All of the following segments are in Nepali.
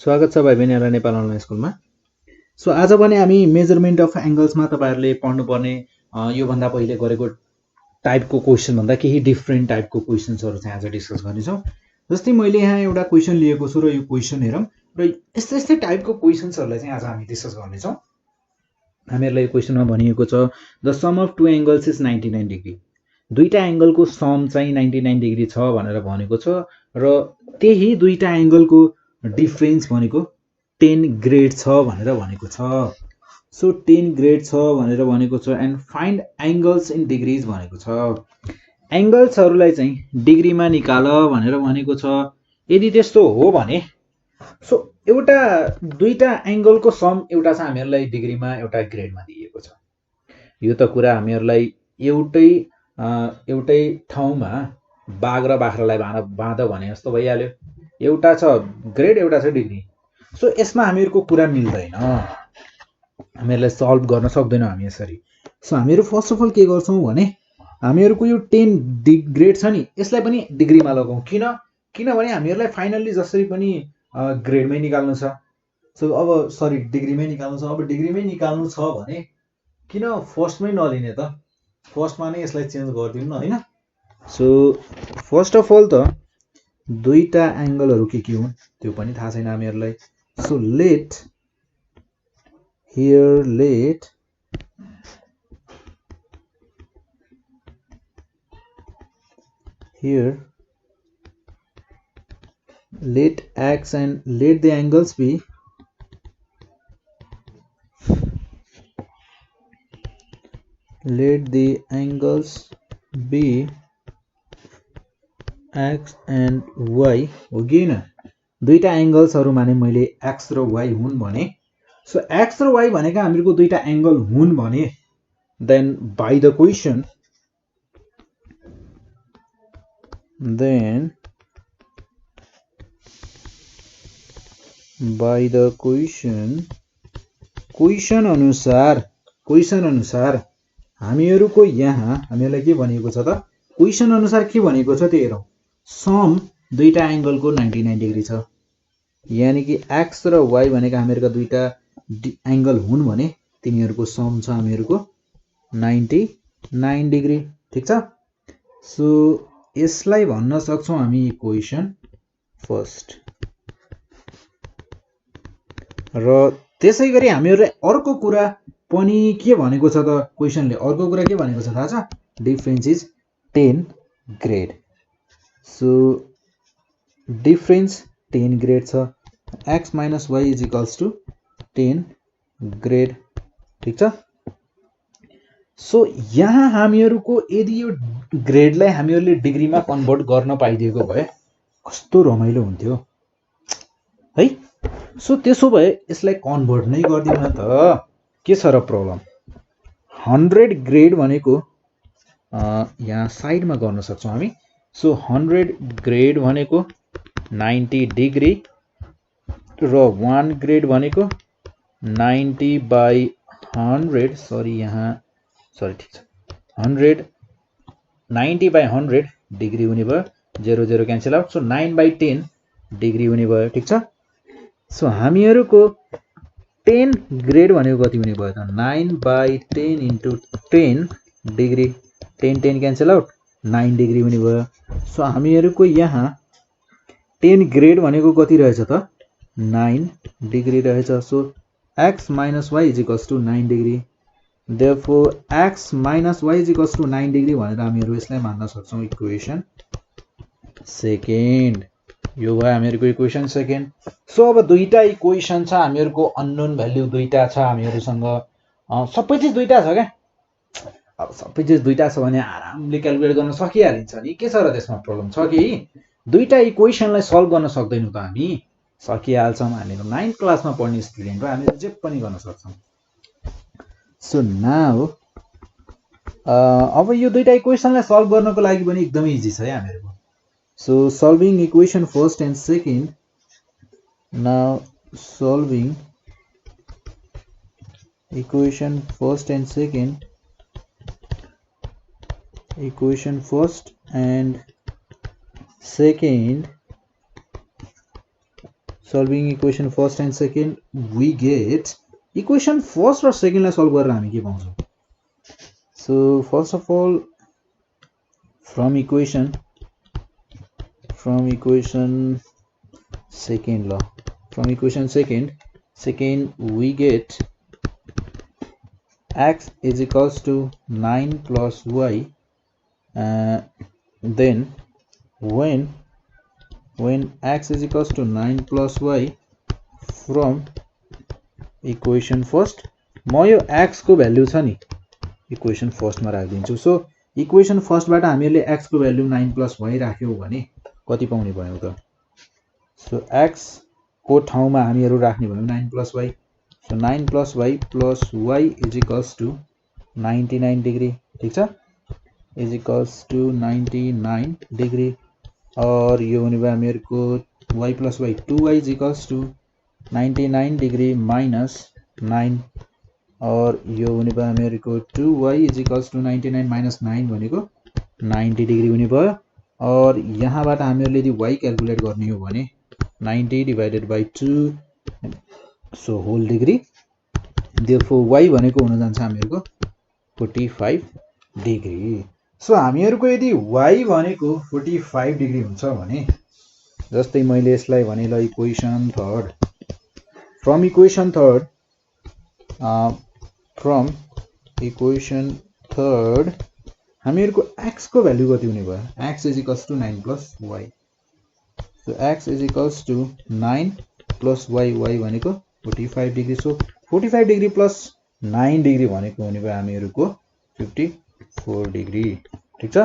स्वागत छ भाइ बहिनीहरुलाई नेपाल अनलाइन स्कुलमा। सो आज भने हामी मेजरमेन्ट अफ एंगल्समा तपाईहरुले पढ्नुपर्ने यो भन्दा पहिले गरेको टाइपको क्वेशन भन्दा केही डिफरेन्ट टाइपको क्वेशन्सहरु चाहिँ आज डिस्कस गर्नेछौं। जस्तै मैले यहाँ एउटा क्वेशन लिएको छु र यो क्वेशन हेरौं र यस्तै टाइपको क्वेशन्सहरुलाई चाहिँ आज हामी डिस्कस गर्नेछौं। हामीहरुलाई यो क्वेशनमा भनिएको छ the sum of two angles is 99 degree. दुईटा एंगलको सम चाहिँ 99 डिग्री छ भनेर भनेको छ र त्यही दुईटा एंगलको डिफरेन्स भनेको 10 ग्रेड छ भनेर भनेको छ। सो 10 ग्रेड छ भनेर भनेको छ and find angles in degrees भनेको छ। एंगल्सहरुलाई चाहिँ डिग्रीमा निकाल भनेर भनेको छ। यदि त्यस्तो हो भने सो एउटा दुईटा एंगलको सम एउटा चाहिँ हामीहरुलाई डिग्रीमा एउटा ग्रेडमा दिएको छ। यो त कुरा हामीहरुलाई एउटै ठाउँमा बाघ र बाख्रालाई बाँध भने जस्तो भइहाल्यो। एउटा छ ग्रेड एउटा छ डिग्री। सो यसमा हामीहरुको कुरा मिल्दैन, हामीहरुलाई सल्भ गर्न सक्दैनौं हामी यसरी। सो हामीहरु फर्स्ट अफ अल के गर्छौं भने हामीहरुको यो 10 ग्रेड छ नि यसलाई पनि डिग्रीमा लगाउँ। किनभने हामीहरुलाई फाइनली जसरी पनि ग्रेडमै निकाल्नु छ। सो अब सरी डिग्रीमै निकाल्नु छ। अब डिग्रीमै निकाल्नु छ भने किन फर्स्टमै नलिने त, फर्स्टमा नै यसलाई चेन्ज गर्दिनु न हैन। सो फर्स्ट अफ अल त दुईटा एंगलहरु के हुन् त्यो पनि थाहा छैन हामीहरुलाई। So let x and let the angles be x and y हो कि हैन। दुईटा एंगल्सहरु माने मैले x र y हुन् भने सो x र y भनेका हामीहरुको दुईटा एंगल हुन् भने then by the question question अनुसार हामीहरुको यहाँ हामीहरुलाई के भनिएको छ त, क्वेशन अनुसार के भनिएको छ त्यो हेरौं। सम दुईटा एंगलको 99 डिग्री छ, यानी कि x र y भनेका हामीहरुका दुईटा एंगल हुन् भने तिनीहरुको सम छ हामीहरुको 99 डिग्री। ठीक छ। सो यसलाई भन्न सक्छौं हामी इक्वेशन फर्स्ट। र त्यसैगरी हामीहरुले अर्को कुरा पनि के भनेको छ त, क्वेशनले अर्को कुरा के भनेको छ थाहा छ, difference is 10 grade. So difference 10 grade छ, x minus y is equals to 10 grade. ठीक छ। सो यहाँ हामीहरुको यदि यो ग्रेडलाई हामीहरुले डिग्रीमा कन्भर्ट गर्न पाइदिएको भए कस्तो रमाइलो हुन्थ्यो है। सो त्यसो भए यसलाई कन्भर्ट नै गर्दिन त, के छ र प्रब्लम। 100 ग्रेड भनेको यहाँ साइडमा गर्न सक्छौं हामी। सो 100 ग्रेड भनेको 90 डिग्री र 1 ग्रेड भनेको 90 by 100 सरी यहाँ सरी ठीक छ 100 90 by 100 डिग्री हुने भयो, 0 0 cancel out. So 9 by 10 degree हुने भयो। ठीक छ। सो हामीहरुको 10 ग्रेड भनेको कति हुने भयो त, 9 by 10 into 10 degree, 10 10 cancel out, 9 degree हुने भयो। सो हामीहरुको यहाँ 10 ग्रेड भनेको कति रहेछ त, 9 डिग्री रहेछ। So x minus y is equals to 9 degree. Therefore x minus y is equals to 9 degree भनेर हामीहरु यसलाई मान्न सक्छौं इक्वेशन सेकेन्ड। यो भयो हामीहरुको इक्वेशन सेकेन्ड। सो अब दुईटा इक्वेशन छ हामीहरुको, अननोन भ्यालु दुईटा छ हामीहरुसँग, सबै चीज दुईटा छ क्या। अब सबै चीज दुईटा छ भने आरामले क्याल्कुलेट गर्न सकिहालिन्छ नि, के छ र त्यसमा प्रब्लम छ कि। दुईटा इक्वेशनलाई सल्भ गर्न सक्दैनौं त हामी, सकिहाल्छौं। हामीहरु 9th क्लासमा पढ्ने स्टुडेन्ट हो, हामीहरु जे पनि गर्न सक्छौं। सो नाउ अब यो दुईटा इक्वेशनलाई सल्भ गर्नको लागि पनि एकदमै इजी छ है हामीहरुको। So solving equation first and second. Now solving equation first and second, equation first and second. solving equation first and second, we get equation first र second लाई solve गरेर हामी के पाउँछौं. So first of all, from equation second we get x is equals to 9 plus y. Then when x is equals to 9 plus y from equation first, म यो x को भ्यालु छ नि इक्वेसन फर्स्ट मा राख्दिन्छु. सो इक्वेसन फर्स्ट बाट हामीले x को भ्यालु 9 प्लस y राख्यौ भने कति पाउने भयो त. सो x को ठाउँमा हामीहरु राख्ने भयो 9 plus y. So 9 plus y plus y is equals to 99 degree. ठीक छ, इज इक्वल्स टु 99 डिग्री. और यो हुने भयो हामीहरुको y plus y 2y is equals to 99 degree minus 9. और यो हुने भयो हामीहरुको 2y is equals to 99 minus 9 भनेको 90 डिग्री हुने भयो. और यहाँबाट हामीहरुले यदि y क्याल्कुलेट गर्ने हो भने 90 divided by 2, so whole degree. Therefore y भनेको हुन जान्छ हामीहरुको 45 डिग्री. सो हामीहरुको यदि y भनेको 45 डिग्री हुन्छ भने जस्तै मैले यसलाई भने ल equation third. From equation third हामीहरुको x को भ्यालु कति हुने भयो. x is equals to 9 plus y. So x is equals to 9 plus y, y भनेको 45 degree. So 45 degree plus 9 degree भनेको हुने भयो हामीहरुको 54 डिग्री. ठीक छ.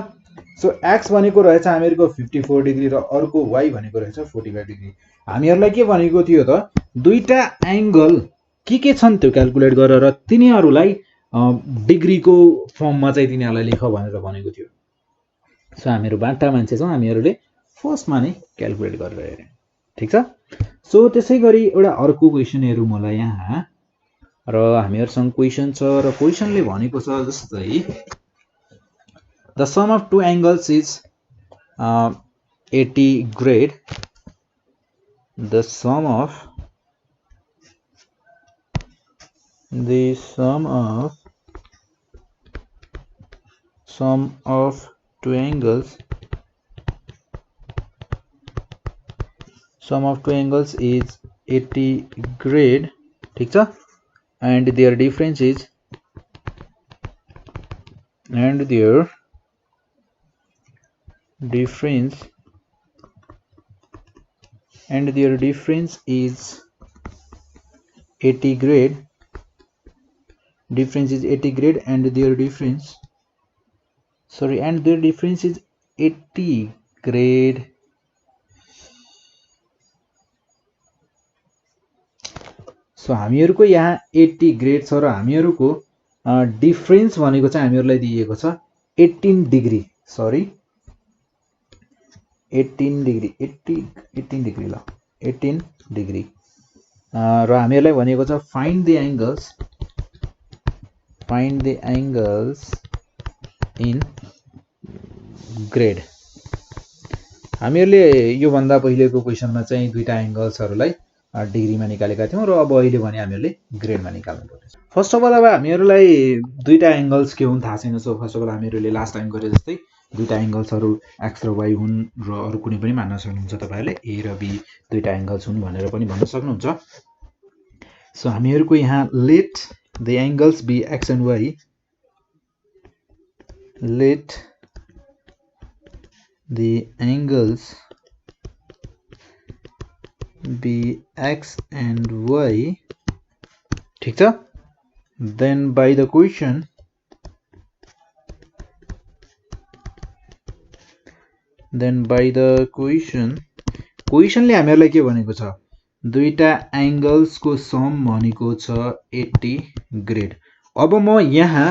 सो x भनेको रहेछ हामीहरुको 54 डिग्री र अर्को y भनेको रहेछ 45 डिग्री. हामीहरुलाई के भनेको थियो त, दुईटा एंगल के छन् त्यो क्याल्कुलेट गरेर तिनीहरुलाई डिग्री को फर्ममा चाहिँ तिनीहरुलाई लेख भनेर भनेको थियो. सो हामीहरु बाटा मान्छे छौं, हामीहरुले फर्स्टमा नै क्याल्कुलेट गरेर हेर्यौं. ठीक छ. सो त्यसैगरी एउटा अर्को क्वेशन हेरौं मलाई यहाँ. र हामीहरुसँग क्वेशन छ र क्वेशनले भनेको छ जस्तै the sum of two angles is 80 grade. The sum of two angles is 80 grade. ठीक छ. and their difference is is 80 grade. Difference is 80 grade and their difference is 80 grade. So हामीहरुको यहाँ 80 ग्रेड छ र हामीहरुको डिफरेन्स भनेको चाहिँ हामीहरुलाई दिएको छ 18 डिग्री. सरी 18 डिग्री ल 18 डिग्री. र हामीहरुलाई भनेको छ find the angles in grade. हामीहरुले यो भन्दा पहिलेको क्वेशनमा चाहिँ दुईटा एंगल्सहरुलाई डिग्रीमा निकालेका थियौं र अब अहिले भने हामीहरुले ग्रेडमा निकाल्नु पर्छ. फर्स्ट अफ अल अब हामीहरुलाई दुईटा एंगल्स के हुन् थाहा छैन. सो फर्स्ट अफ अल हामीहरुले लास्ट टाइम गरे जस्तै दुईटा एंगल्सहरु x र y हुन् र अरु कुनै पनि मान्न सक्नुहुन्छ तपाईहरुले. a र b दुईटा एंगल्स हुन् भनेर पनि भन्न सक्नुहुन्छ. सो हामीहरुको यहाँ let the angles be x and y. Let the angles be x and y. ठीक छ. then by the question क्वेशनले हामीहरुलाई के भनेको छ, दुईटा एंगल्स को सम भनेको छ 80 ग्रेड. अब म यहाँ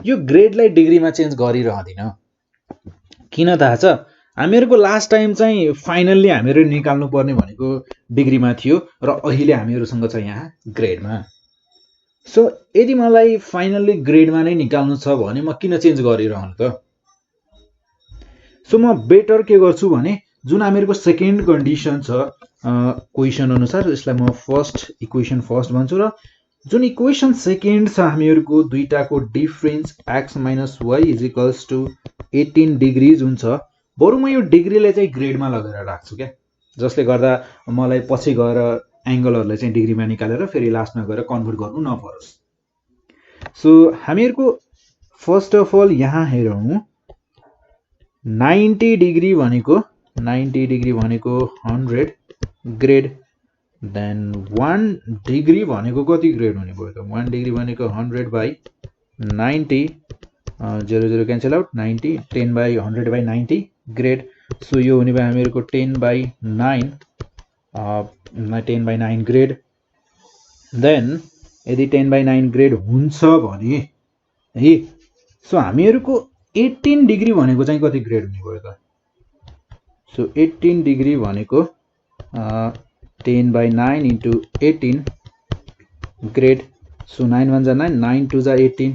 यो ग्रेडलाई डिग्रीमा चेन्ज गरिरहदिन. किन थाहा छ, हामीहरुको लास्ट टाइम चाहिँ फाइनली हामीहरु निकाल्नु पर्ने भनेको डिग्रीमा थियो र अहिले हामीहरुसँग छ यहाँ ग्रेडमा. सो यदि मलाई फाइनली ग्रेडमा नै निकाल्नु छ भने म किन चेन्ज गरिरहनु त. सो म बेटर के गर्छु भने जुन हामीहरुको सेकेन्ड कन्डिसन छ क्वेसन अनुसार यसलाई म फर्स्ट इक्वेसन फर्स्ट भन्छु र जुन इक्वेसन सेकेन्ड छ हामीहरूको दुईटाको difference x minus Y is equals to 18 degrees हुन्छ। बरु म यो डिग्रीलाई चाहिँ ग्रेडमा लगेर राख्छु क्या, जसले गर्दा मलाई पछि गएर एङ्गलहरूलाई चाहिँ डिग्रीमा निकालेर फेरि लास्टमा गएर कन्भर्ट गर्नु नपरोस्। सो हामीहरूको फर्स्ट अफ अल यहाँ हेरौँ 90 डिग्री भनेको 100 ग्रेड, देन 1 डिग्री भनेको कति ग्रेड हुने भयो त 1 डिग्री भनेको 100 by 90 0 0 cancel out 90 10 by 100 by 90 grade. So यो हुने भयो हामीहरूको 10 बाई 9 ग्रेड। देन यदि 10 बाई 9 ग्रेड हुन्छ भने है सो हामीहरूको 18 डिग्री भनेको चाहिँ कति ग्रेड हुने भयो त। सो 18 डिग्री भनेको 10 बाई 9 इन्टु 18 ग्रेड। सो 9 1 जा 9 9 2 जा 18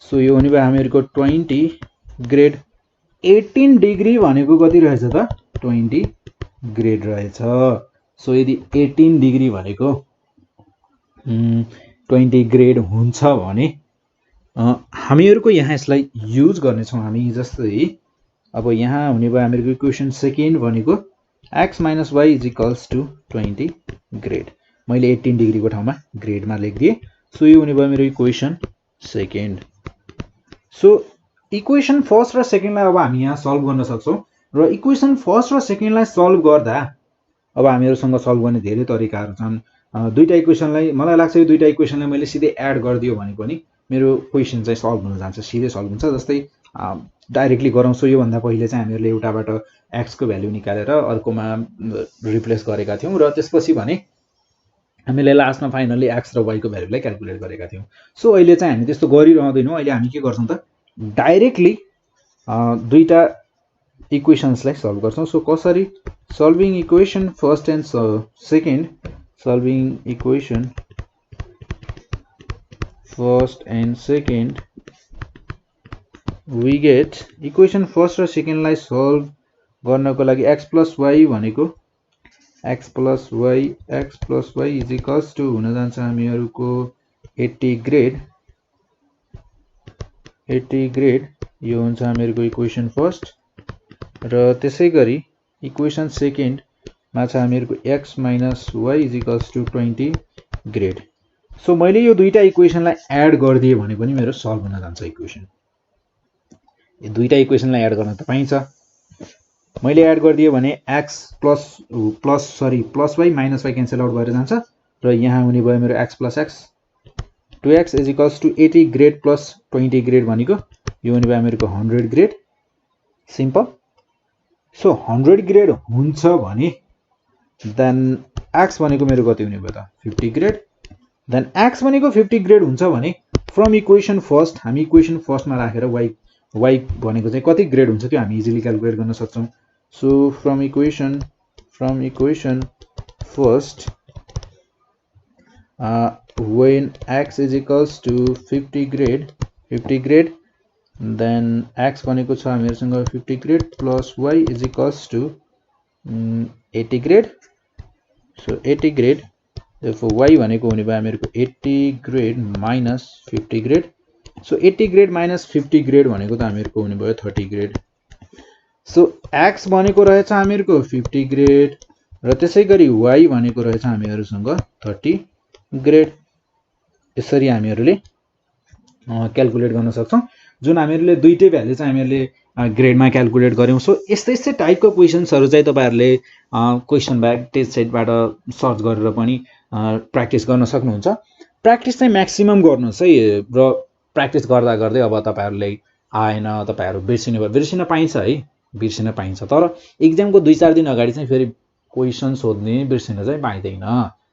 सो यो हुने भयो हामीहरूको 20 ग्रेड। 18 डिग्री भनेको कति रहेछ त 20 ग्रेड रहेछ। सो यदि 18 डिग्री भनेको 20 ग्रेड हुन्छ भने हामीहरूको यहाँ यसलाई युज गर्नेछौँ हामी। जस्तै अब यहाँ हुने भयो हामीहरूको इक्वेसन सेकेन्ड भनेको x minus Y is equals to 20 grade. मैले 18 डिग्रीको ठाउँमा ग्रेडमा लेखिदिएँ। सो यो हुने भयो मेरो equation second. So equation first र सेकेन्डलाई अब हामी यहाँ सल्भ गर्न सक्छौँ र इक्वेसन फर्स्ट र सेकेन्डलाई सल्भ गर्दा अब हामीहरूसँग सल्भ गर्ने धेरै तरिकाहरू छन्। दुईटा इक्वेसनलाई मलाई लाग्छ यो दुईटा इक्वेसनलाई मैले सिधै एड गरिदियो भने पनि मेरो क्वेसन चाहिँ सल्भ हुन जान्छ, सिधै सल्भ हुन्छ। जस्तै डाइरेक्टली गराउँछु, योभन्दा पहिले चाहिँ हामीहरूले एउटाबाट x को भ्यालु निकालेर अर्कोमा रिप्लेस गरेका थियौँ र त्यसपछि भने हामीले लास्टमा फाइनली x र y को भ्यालुलाई क्याल्कुलेट गरेका थियौँ। सो अहिले चाहिँ हामी त्यस्तो गरिरहँदैनौँ, अहिले हामी के गर्छौँ त डाइरेक्टली दुईटा इक्वेसन्सलाई सल्भ गर्छौँ। सो कसरी solving equation first and second, solving equation first and second we get equation first र सेकेन्डलाई सल्भ गर्नको लागि x प्लस वाई भनेको x plus y is equals to हुन जान्छ हामीहरूको 80 ग्रेड यो हुन्छ हामीहरूको इक्वेसन फर्स्ट र त्यसै गरी इक्वेसन सेकेन्डमा छ हामीहरूको x minus Y is equals to 20 grade. So मैले यो दुईटा इक्वेसनलाई एड गरिदिएँ भने पनि मेरो सल्भ हुन जान्छ इक्वेसन। यो दुईटा इक्वेसनलाई एड गर्न त पाइन्छ, मैले एड गरिदिएँ भने x plus y minus y cancel out भएर जान्छ र यहाँ हुने भयो मेरो x plus x 2x is equals to 80 grade plus 20 grade भनेको यो हुने भयो हामीहरूको 100 ग्रेड। सिम्पल। सो 100 ग्रेड हुन्छ भने देन x भनेको मेरो कति हुने भयो त 50 ग्रेड। देन x भनेको 50 ग्रेड हुन्छ भने फ्रम इक्वेसन फर्स्ट हामी इक्वेसन फर्स्टमा राखेर y भनेको चाहिँ कति ग्रेड हुन्छ त्यो हामी इजिली क्याल्कुलेट गर्न सक्छौँ। So from equation first when x is equals to 50 grade then x भनेको छ हामीहरुसँग 50 grade plus y is equals to 80 grade. So 80 grade therefore y भनेको हुने भयो हामीहरुको 80 grade minus 50 grade. So 80 grade minus 50 grade भनेको त हामीहरुको हुने भयो 30 ग्रेड। सो x भनेको रहेछ हामीहरुको 50 ग्रेड र त्यसै गरी y भनेको रहेछ हामीहरुसँग 30 ग्रेड। यसरी हामीहरुले क्याल्कुलेट गर्न सक्छौं जुन हामीहरुले दुईटै भ्यालु चाहिँ हामीहरुले ग्रेडमा क्याल्कुलेट गर्यौं। सो यस्तै टाइपको क्वेशन्सहरु चाहिँ तपाईहरुले क्वेशन ब्याग टेस्ट सेटबाट सर्च गरेर पनि प्र्याक्टिस गर्न सक्नुहुन्छ। प्र्याक्टिस चाहिँ म्याक्सिमम गर्नुस् है र प्र्याक्टिस गर्दा गर्दै अब तपाईहरुले आएन तपाईहरु बिर्सिन पाइन्छ है, बिर्सिन पाइन्छ। तर एक्जामको 2-4 दिन अगाडि चाहिँ फेरि क्वेशन सोध्ने बिर्सिन चाहिँ पाइदैन।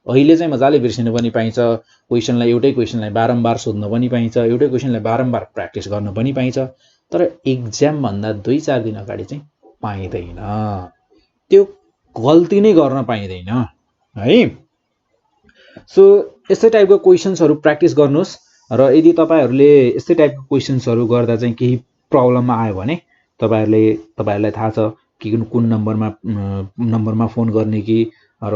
अहिले चाहिँ मजाले बिर्सिन पनि पाइन्छ, क्वेशनलाई एउटै क्वेशनलाई बारम्बार सोध्न पनि पाइन्छ, एउटै क्वेशनलाई बारम्बार प्र्याक्टिस गर्न पनि पाइन्छ। तर एक्जाम भन्दा 2-4 दिन अगाडि चाहिँ पाइदैन, त्यो गल्ती नै गर्न पाइदैन है। सो यस्तै टाइपको क्वेशन्सहरु प्र्याक्टिस गर्नुस् र यदि तपाईहरुले यस्तै टाइपको क्वेशन्सहरु गर्दा चाहिँ केही प्रब्लम आयो भने तपाईहरुलाई थाहा छ कि कुन नम्बरमा फोन गर्ने कि र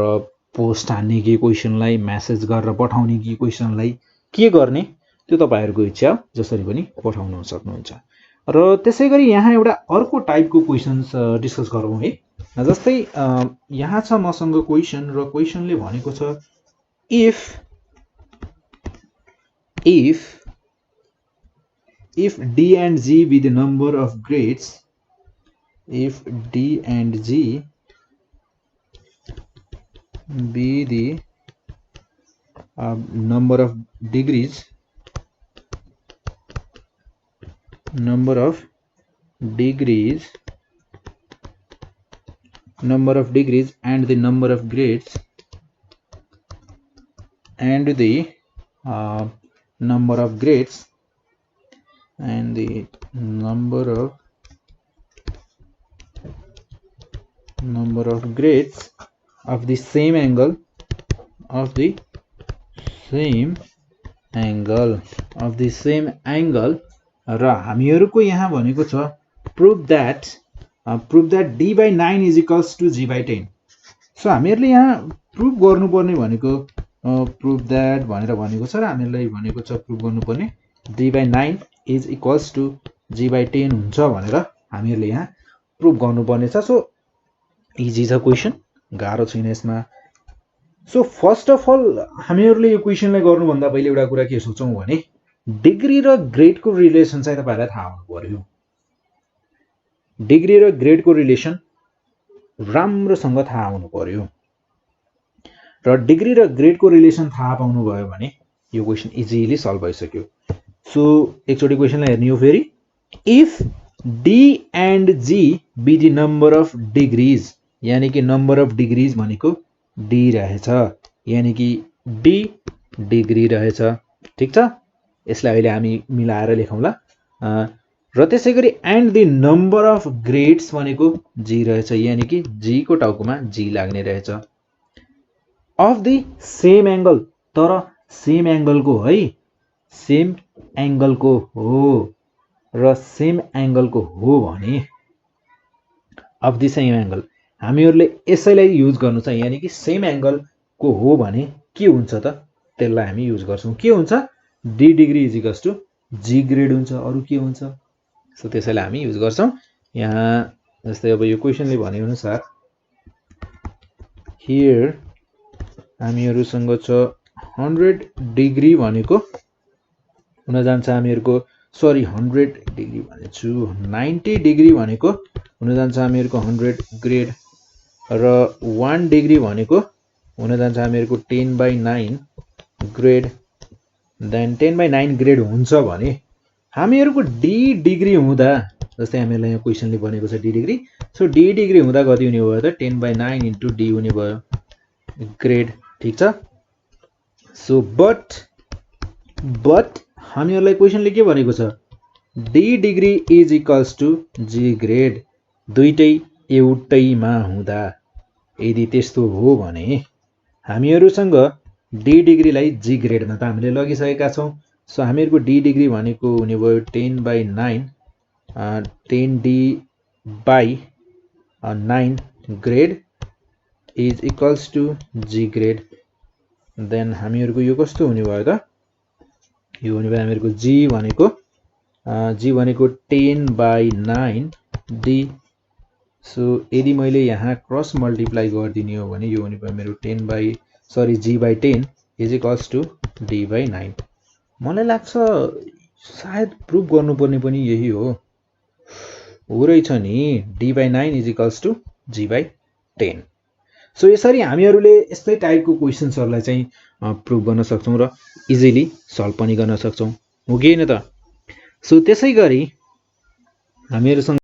पोस्ट हान्ने कि क्वेसनलाई मेसेज गरेर पठाउने कि क्वेसनलाई के गर्ने त्यो तपाईहरुको इच्छा हो, जसरी पनि पठाउन सक्नुहुन्छ। र त्यसैगरी यहाँ एउटा अर्को टाइपको क्वेसन्स डिस्कस गरौँ है। जस्तै यहाँ छ मसँग क्वेसन र क्वेसनले भनेको छ if D and G be the number of grades, if D and G be the number of degrees and the number of grades and the number of grades and the number of grades of the same angle र हामीहरुको यहाँ भनेको छ prove that D by 9 is equals to G by 10। So हामीहरुले यहाँ प्रुभ गर्नुपर्ने भनेको prove that भनेर भनेको छ र हामीहरुलाई भनेको छ प्रुभ गर्नुपर्ने D by 9 is equals to G by 10 हुन्छ भनेर हामीहरुले यहाँ प्रुभ गर्नुपर्ने छ। सो इजी छ क्वेशन, गाह्रो छैन यसमा। सो फर्स्ट अफ अल हामीहरुले यो क्वेशनलाई गर्नुभन्दा पहिले एउटा कुरा के सोचौं भने डिग्री र ग्रेडको रिलेसन चाहिँ तपाईहरुलाई थाहा हुनु पर्यो। डिग्री र ग्रेडको रिलेसन राम्रोसँग थाहा हुनु पर्यो र डिग्री र ग्रेडको रिलेसन थाहा पाउनु भयो भने यो क्वेशन इजिली सल्भ भइसक्यो। सो एकचोटी क्वेशनलाई हेर्नु हो फेरि, if D and G be the number of degrees, यानी कि नम्बर अफ डिग्रीज भनेको D रहेछ, यानी कि D डिग्री रहेछ। ठीक छ, यसलाई अहिले हामी मिलाएर लेखौँला। र त्यसैगरी and the number of grades भनेको G रहेछ, यानी कि G को टाउकोमा G लाग्ने रहेछ। अफ द सेम एंगल, तर सेम एंगलको है, सेम एंगलको हो र सेम एंगलको हो भने अफ द सेम एंगल हामीहरुले यसैलाई युज गर्नु छ, यानी कि सेम एंगलको हो भने के हुन्छ त, त्यसलाई हामी युज गर्छौं। के हुन्छ, D degree is equals to G grade हुन्छ, अरु के हुन्छ। सो त्यसैलाई हामी युज गर्छौं। यहाँ जस्तै अब यो क्वेशनले भने अनुसार हियर हामीहरुसँग छ 100 डिग्री भनेको हुन जान्छ हामीहरुको, सरी 100 डिग्री भनेछु, 90 डिग्री भनेको हुन जान्छ हामीहरुको 100 ग्रेड र 1 डिग्री भनेको हुन जान्छ हामीहरुको 10/9 ग्रेड। देन 10/9 ग्रेड हुन्छ भने हामीहरुको D डिग्री हुँदा, जस्तै हामीहरुलाई यहाँ क्वेशनले भनेको छ D degree, so D degree हुँदा कति हुने भयो त 10/9 इन्टु D हुने भयो ग्रेड। ठीक छ। सो बट हामीहरुलाई क्वेशनले के भनेको छ, D degree is equals to G grade, दुईटै एउटैमा हुँदा। यदि त्यस्तो हो भने हामीहरुसँग D डिग्रीलाई G ग्रेडमा त हामीले लगिसकेका छौं। सो हामीहरुको D डिग्री भनेको हुने भयो 10/9 10D/9 grade is equals to G grade. Then हामीहरुको यो कस्तो हुने भयो त, यो हुने भयो हामीहरुको G भनेको 10/9 D। सो यदि मैले यहाँ क्रस मल्टिप्लाई गरिदिने हो भने यो हुने भयो मेरो G/10 is equals to D/9। मलाई लाग्छ सायद प्रुभ गर्नुपर्ने पनि यही हो रहेछ नि, D/9 is equals to G/10। So यसरी हामीहरुले यस्तै टाइपको क्वेशन्सहरुलाई चाहिँ प्रुभ गर्न सक्छौं र इजिली सल्भ पनि गर्न सक्छौं, हो कि हैन त। सो त्यसैगरी हामीहरुसँग